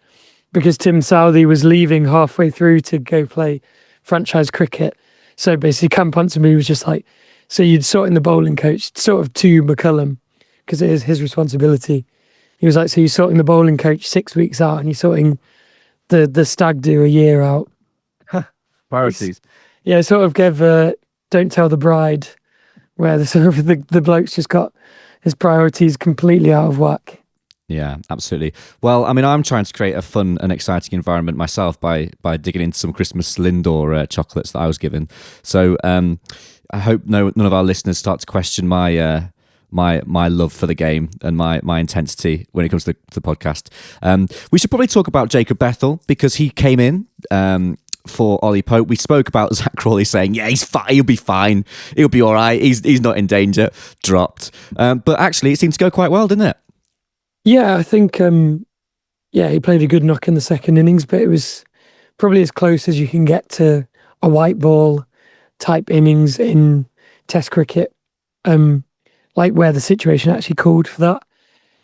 A: because Tim Southey was leaving halfway through to go play franchise cricket. So basically Cam Ponsonby was just like, so you'd sort in the bowling coach sort of to McCullum, because it is his responsibility. He was like, so you're sorting the bowling coach 6 weeks out and you're sorting the stag do a year out.
C: Priorities.
A: Yeah, sort of gave Don't Tell the Bride, where the bloke's just got his priorities completely out of whack.
B: Yeah, absolutely. Well, I mean, I'm trying to create a fun and exciting environment myself by digging into some Christmas Lindor chocolates that I was given. So I hope none of our listeners start to question my love for the game and my intensity when it comes to the podcast. We should probably talk about Jacob Bethel because he came in for Ollie Pope. We spoke about Zach Crawley saying, yeah, he's fine, he'll be fine, he'll be all right, he's not in danger, dropped. But actually, it seemed to go quite well, didn't it?
A: Yeah, I think, he played a good knock in the second innings, but it was probably as close as you can get to a white ball type innings in Test cricket. Like where the situation actually called for that.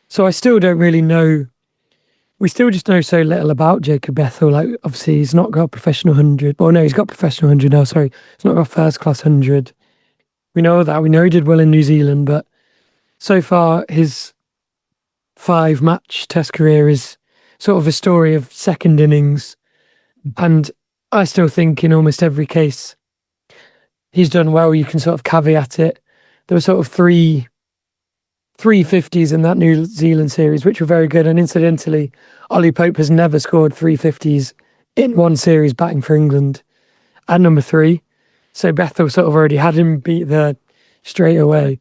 A: So I still don't really know. We still just know so little about Jacob Bethel. Like, obviously, he's not got a professional 100. Well, no, he's got professional 100 now, sorry. He's not got first class 100. We know that. We know he did well in New Zealand, but so far, his 5-match Test career is sort of a story of second innings. And I still think in almost every case, he's done well. You can sort of caveat it. There were sort of three 50s in that New Zealand series, which were very good. And incidentally, Ollie Pope has never scored 3 50s in one series batting for England at number 3. So Bethel sort of already had him beat there straight away.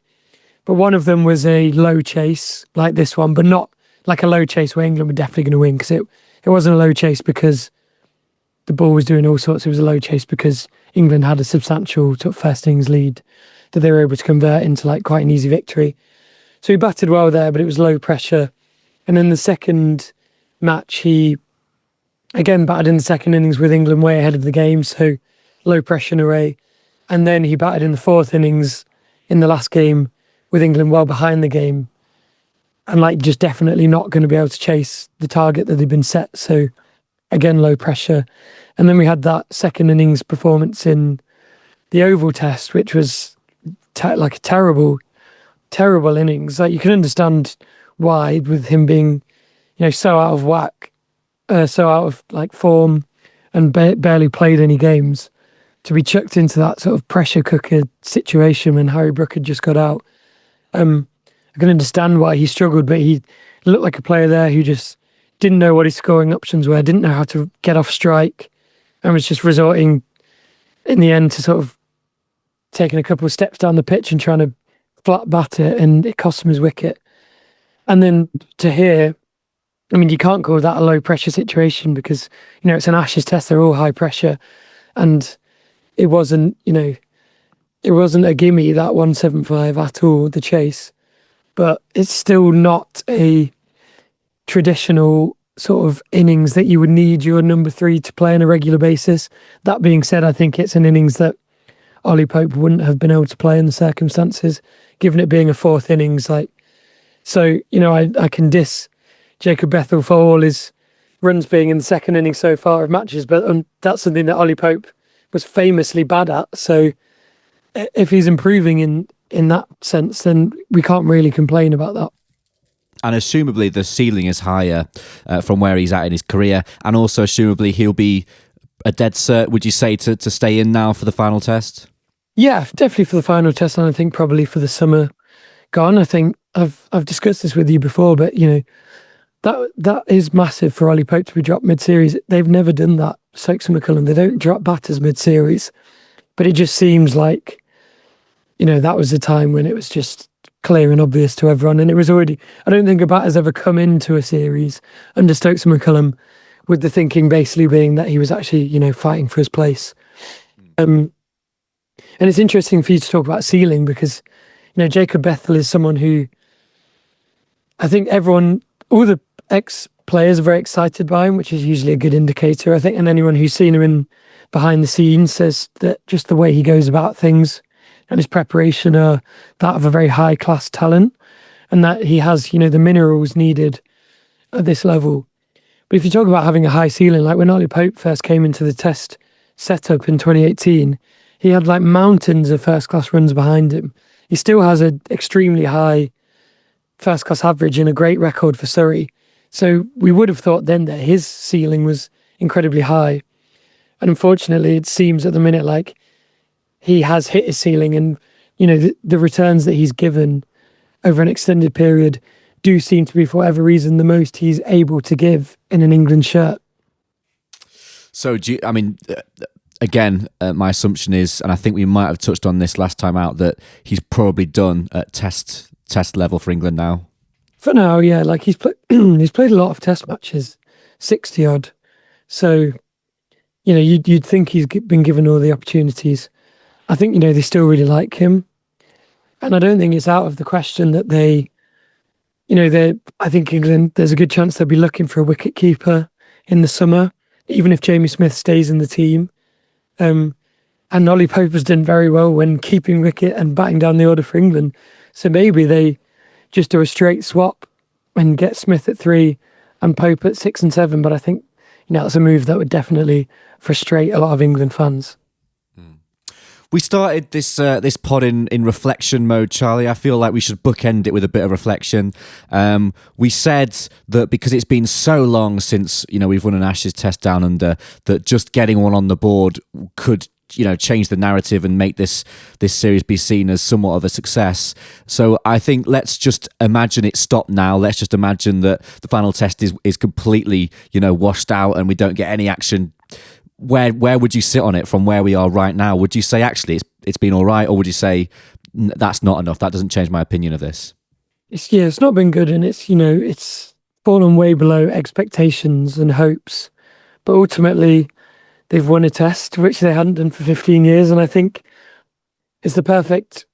A: But one of them was a low chase like this one, but not like a low chase where England were definitely going to win, because it wasn't a low chase because the ball was doing all sorts. It was a low chase because England had a substantial sort of first innings lead that they were able to convert into like quite an easy victory. So he batted well there, but it was low pressure. And then the second match, he again batted in the second innings with England way ahead of the game, so low pressure array. And then he batted in the fourth innings in the last game with England well behind the game, and like just definitely not going to be able to chase the target that they've been set. So again, low pressure. And then we had that second innings performance in the Oval Test, which was like a terrible innings. Like, you can understand why, with him being, so out of whack, so out of like form, and barely played any games, to be chucked into that sort of pressure cooker situation when Harry Brook had just got out. I can understand why he struggled, but he looked like a player there who just didn't know what his scoring options were, didn't know how to get off strike, and was just resorting in the end to sort of taking a couple of steps down the pitch and trying to flat bat it, and it cost him his wicket. And then to hear, I mean, you can't call that a low pressure situation because, it's an Ashes Test, they're all high pressure, and it wasn't a gimme, that 175 at all, the chase. But it's still not a traditional sort of innings that you would need your number 3 to play on a regular basis. That being said, I think it's an innings that Ollie Pope wouldn't have been able to play in the circumstances, given it being a fourth innings. I can diss Jacob Bethel for all his runs being in the second innings so far of matches, but that's something that Ollie Pope was famously bad at. So if he's improving in that sense, then we can't really complain about that.
B: And assumably the ceiling is higher from where he's at in his career, and also assumably he'll be a dead cert, would you say, to stay in now for the final test?
A: Yeah, definitely for the final test, and I think probably for the summer gone. I think I've discussed this with you before, but that is massive for Ollie Pope to be dropped mid-series. They've never done that, Stokes and McCullum. They don't drop batters mid-series, but it just seems like that was the time when it was just clear and obvious to everyone, and it was already. I don't think a batter's ever come into a series under Stokes and McCullum with the thinking basically being that he was actually fighting for his place. And it's interesting for you to talk about ceiling because Jacob Bethel is someone who I think all the ex-players are very excited by him, which is usually a good indicator, I think, and anyone who's seen him in behind the scenes says that just the way he goes about things and his preparation are that of a very high-class talent, and that he has, the minerals needed at this level. But if you talk about having a high ceiling, like when Ollie Pope first came into the test setup in 2018, he had like mountains of first-class runs behind him. He still has an extremely high first-class average and a great record for Surrey. So we would have thought then that his ceiling was incredibly high. And unfortunately, it seems at the minute like he has hit his ceiling, and the returns that he's given over an extended period do seem to be, for whatever reason, the most he's able to give in an England shirt.
B: So again, my assumption is, and I think we might have touched on this last time out, that he's probably done at test level for England now.
A: For now, yeah, like he's played a lot of test matches, 60 odd. So, you'd think he's been given all the opportunities. I think, they still really like him. And I don't think it's out of the question that I think England, there's a good chance they'll be looking for a wicket keeper in the summer, even if Jamie Smith stays in the team. And Ollie Pope has done very well when keeping wicket and batting down the order for England. So maybe they just do a straight swap and get Smith at 3 and Pope at 6 and 7. But I think, that's a move that would definitely frustrate a lot of England fans.
B: We started this pod in reflection mode, Charlie. I feel like we should bookend it with a bit of reflection. We said that because it's been so long since we've won an Ashes Test down under, that just getting one on the board could change the narrative and make this series be seen as somewhat of a success. So I think let's just imagine it stopped now. Let's just imagine that the final test is completely washed out and we don't get any action. Where would you sit on it from where we are right now? Would you say actually it's been all right, or would you say that's not enough? That doesn't change my opinion of this.
A: It's not been good, and it's fallen way below expectations and hopes. But ultimately, they've won a test, which they hadn't done for 15 years, and I think it's the perfect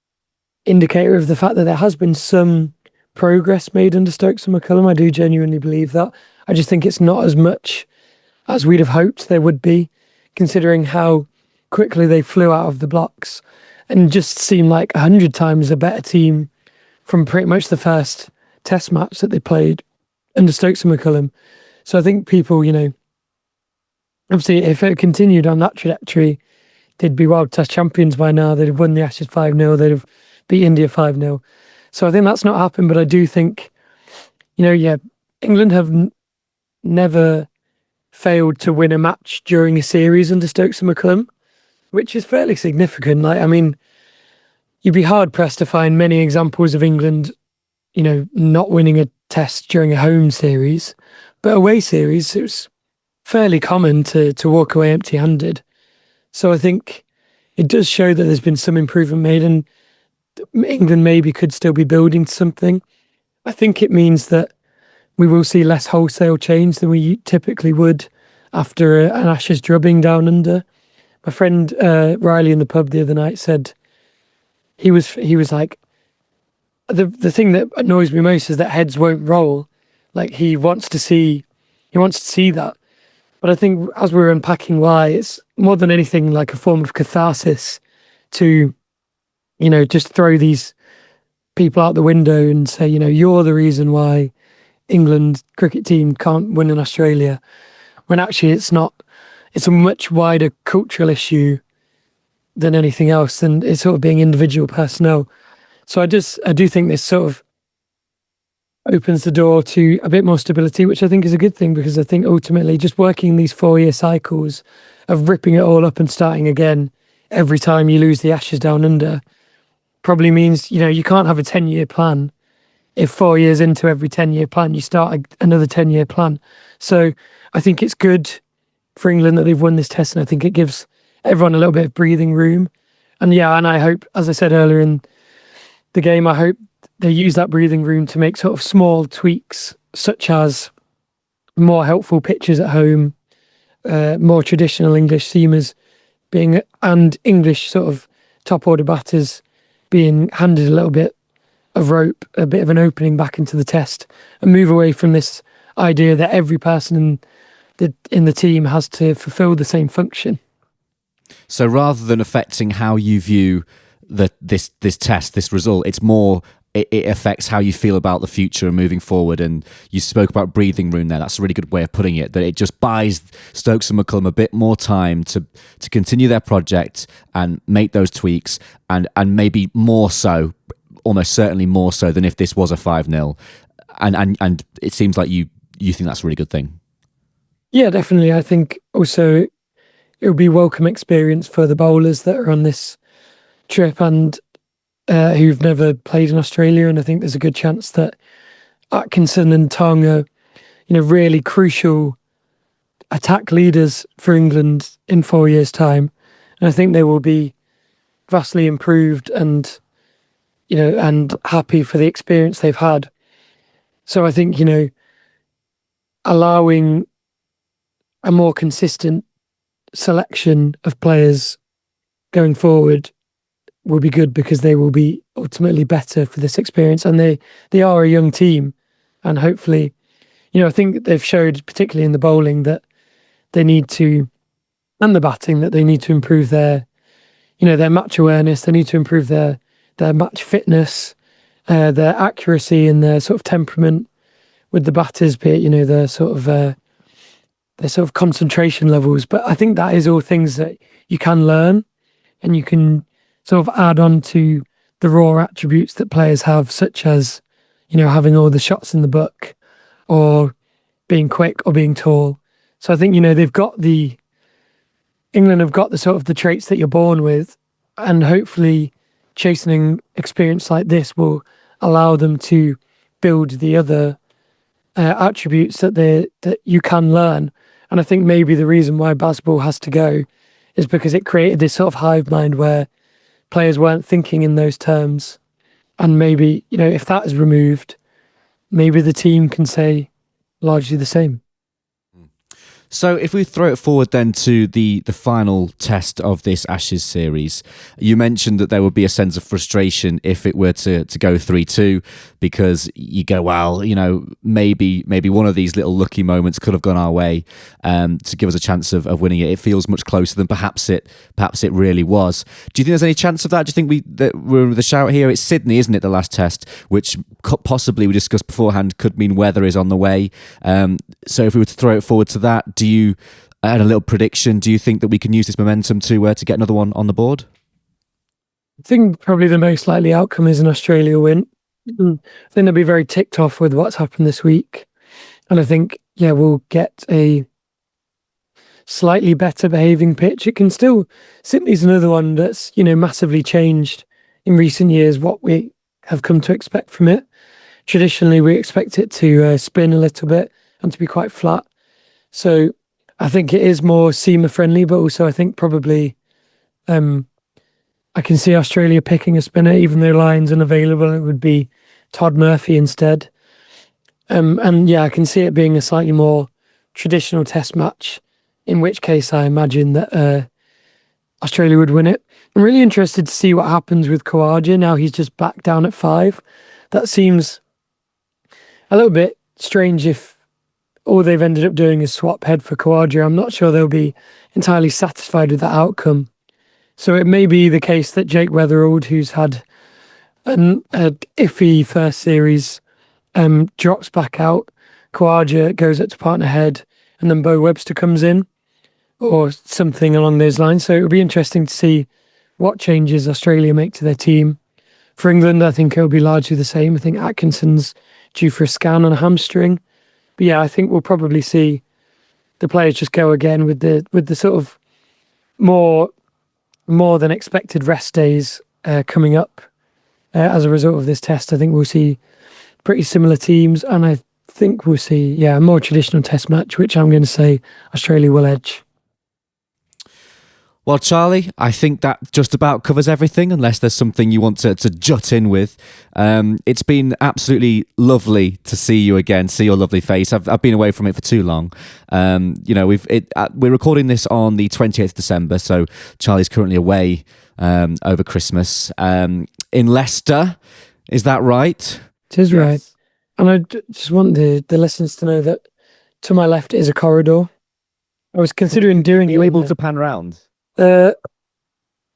A: indicator of the fact that there has been some progress made under Stokes and McCullum. I do genuinely believe that. I just think it's not as much as we'd have hoped there would be, considering how quickly they flew out of the blocks and just seemed like 100 times a better team from pretty much the first test match that they played under Stokes and McCullum. So I think people, obviously if it continued on that trajectory, they'd be World Test champions by now. They'd have won the Ashes 5-0. They'd have beat India 5-0. So I think that's not happened, but I do think, England have never failed to win a match during a series under Stokes and McCullum, which is fairly significant. You'd be hard pressed to find many examples of England, not winning a test during a home series, but away series, it was fairly common to walk away empty-handed. So I think it does show that there's been some improvement made, and England maybe could still be building to something. I think it means that we will see less wholesale change than we typically would after an Ashes drubbing down under. My friend Riley in the pub the other night said he was like, the thing that annoys me most is that heads won't roll. Like he wants to see that. But I think as we're unpacking why, it's more than anything like a form of catharsis to, just throw these people out the window and say, you're the reason why England cricket team can't win in Australia, when actually it's not. It's a much wider cultural issue than anything else, and it's sort of being individual personnel. So I do think this sort of opens the door to a bit more stability, which I think is a good thing, because I think ultimately just working these 4-year cycles of ripping it all up and starting again every time you lose the Ashes down under probably means, you can't have a 10-year plan. If 4 years into every 10-year plan, you start another 10-year plan. So I think it's good for England that they've won this test, and I think it gives everyone a little bit of breathing room. And I hope, as I said earlier in the game, I hope they use that breathing room to make sort of small tweaks, such as more helpful pitches at home, more traditional English seamers and English sort of top order batters being handed a little bit of rope, a bit of an opening back into the test, and move away from this idea that every person in the team has to fulfill the same function.
B: So rather than affecting how you view this test, this result, it's more it affects how you feel about the future and moving forward. And you spoke about breathing room there. That's a really good way of putting it, that it just buys Stokes and McCullum a bit more time to continue their project and make those tweaks, and maybe more so, almost certainly more so than if this was a 5-0. And it seems like you think that's a really good thing.
A: Yeah, definitely. I think also it would be a welcome experience for the bowlers that are on this trip and who've never played in Australia. And I think there's a good chance that Atkinson and Tong are, really crucial attack leaders for England in 4 years' time. And I think they will be vastly improved and, and happy for the experience they've had. So I think, allowing a more consistent selection of players going forward will be good, because they will be ultimately better for this experience, and they are a young team, and hopefully, I think they've showed, particularly in the bowling, that they need to, and the batting, that they need to improve their match awareness. They need to improve their match fitness, their accuracy, and their sort of temperament with the batters, be it their sort of concentration levels. But I think that is all things that you can learn, and you can sort of add on to the raw attributes that players have, such as, having all the shots in the book, or being quick, or being tall. So I think, England have got the sort of the traits that you're born with, and hopefully chastening experience like this will allow them to build the other attributes that you can learn. And I think maybe the reason why Bazball has to go is because it created this sort of hive mind where players weren't thinking in those terms. And maybe, if that is removed, maybe the team can say largely the same.
B: So if we throw it forward then to the final test of this Ashes series, you mentioned that there would be a sense of frustration if it were to go 3-2, because you go, well, maybe one of these little lucky moments could have gone our way to give us a chance of winning it. It feels much closer than perhaps it really was. Do you think there's any chance of that? Do you think we're with a shout here? It's Sydney, isn't it, the last test, which possibly, we discussed beforehand, could mean weather is on the way. So if we were to throw it forward to that, do you, and a little prediction, do you think that we can use this momentum to get another one on the board?
A: I think probably the most likely outcome is an Australia win. I think they'll be very ticked off with what's happened this week. And I think, we'll get a slightly better behaving pitch. It can still, Sydney's another one that's, massively changed in recent years what we have come to expect from it. Traditionally, we expect it to spin a little bit and to be quite flat. So I think it is more seamer friendly, but also I think probably I can see Australia picking a spinner, even though Lyon's unavailable. It would be Todd Murphy instead. I can see it being a slightly more traditional test match, in which case I imagine that Australia would win it. I'm really interested to see what happens with Khawaja now he's just back down at 5. That seems a little bit strange if all they've ended up doing is swap head for Khawaja. I'm not sure they'll be entirely satisfied with that outcome. So it may be the case that Jake Weatherald, who's had an iffy first series, drops back out. Khawaja goes up to partner head, and then Bo Webster comes in, or something along those lines. So it'll be interesting to see what changes Australia make to their team. For England, I think it'll be largely the same. I think Atkinson's due for a scan on a hamstring. But I think we'll probably see the players just go again with the sort of more than expected rest days coming up as a result of this test. I think we'll see pretty similar teams, and I think we'll see a more traditional test match, which I'm going to say Australia will edge.
B: Well, Charlie, I think that just about covers everything, unless there's something you want to jut in with. It's been absolutely lovely to see you again, see your lovely face. I've been away from it for too long. We're recording this on the 28th December, so Charlie's currently away over Christmas in Leicester. Is that right?
A: It is right. And I just want the listeners to know that to my left is a corridor. I was considering doing
C: Are you able to pan round? This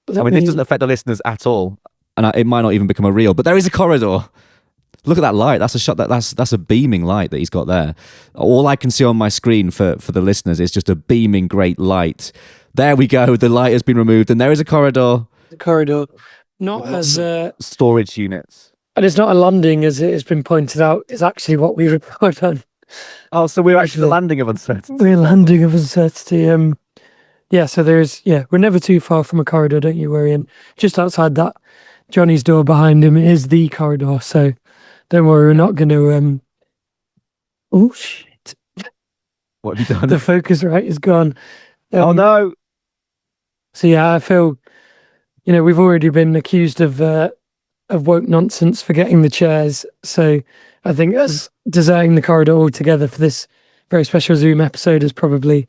C: doesn't affect the listeners at all.
B: And it might not even become a reel, but there is a corridor. Look at that light. That's a shot. That's a beaming light that he's got there. All I can see on my screen for the listeners is just a beaming great light. There we go. The light has been removed, and there is a corridor.
A: The corridor, not as
C: storage units,
A: and it's not a landing, as it has been pointed out. It's actually what we report on.
C: Oh, so we're actually the landing of uncertainty.
A: We're landing of uncertainty. So we're never too far from a corridor, don't you worry. And just outside that, Johnny's door behind him is the corridor. So don't worry, we're not going to. Oh shit!
C: What have you done?
A: The Focusrite is gone.
C: Oh no!
A: So I feel, we've already been accused of woke nonsense for getting the chairs. So I think us deserting the corridor altogether for this very special Zoom episode has probably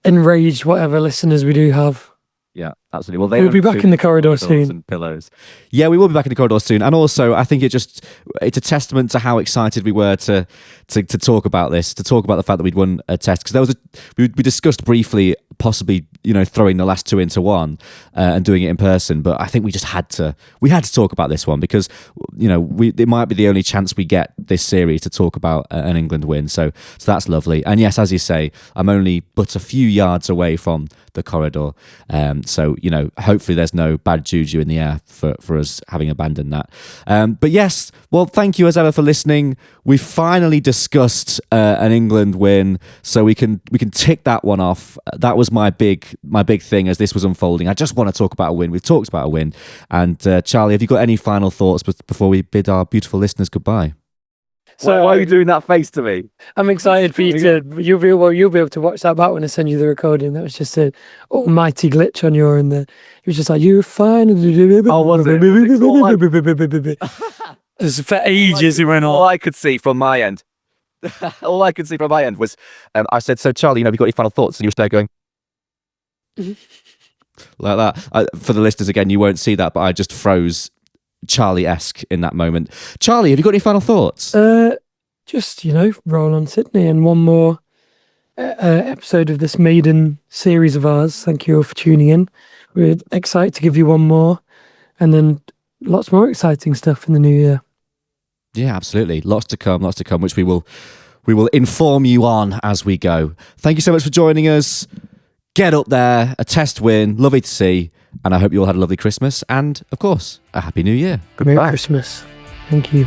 A: enraged whatever listeners we do have.
C: Yeah, absolutely. Well,
A: we'll be back in the corridor soon.
C: And pillows.
B: Yeah, we will be back in the corridor soon. And also, I think it's a testament to how excited we were to talk about this, to talk about the fact that we'd won a test. Because we discussed briefly possibly, throwing the last two into one and doing it in person. But I think we just had to talk about this one because, it might be the only chance we get this series to talk about an England win. So that's lovely. And yes, as you say, I'm only but a few yards away from the corridor. So, hopefully there's no bad juju in the air for us having abandoned that. But yes, well, thank you as ever for listening. We finally discussed an England win, so we can tick that one off. That was my big thing as this was unfolding. I just want to talk about a win. We've talked about a win. And Charlie, have you got any final thoughts before we bid our beautiful listeners goodbye?
C: So why are you doing that face to me?
A: I'm excited for you to. You'll be able to watch that back when I send you the recording. That was just an almighty glitch on your end there. It was just like, you're fine.
C: Oh, was it?
A: It was for ages. It went on.
C: All I could see from my end. All I could see from my end was, I said, so Charlie, have you got any final thoughts? And you were there going,
B: like that. For the listeners, again, you won't see that, but I just froze Charlie-esque in that moment. Charlie, have you got any final thoughts?
A: Just, roll on Sydney and one more episode of this maiden series of ours. Thank you all for tuning in. We're excited to give you one more, and then lots more exciting stuff in the new year.
B: Yeah, absolutely. Lots to come, which we will inform you on as we go. Thank you so much for joining us. Get up there, a test win, lovely to see, and I hope you all had a lovely Christmas and, of course, a happy new year.
A: Merry Christmas. Thank you.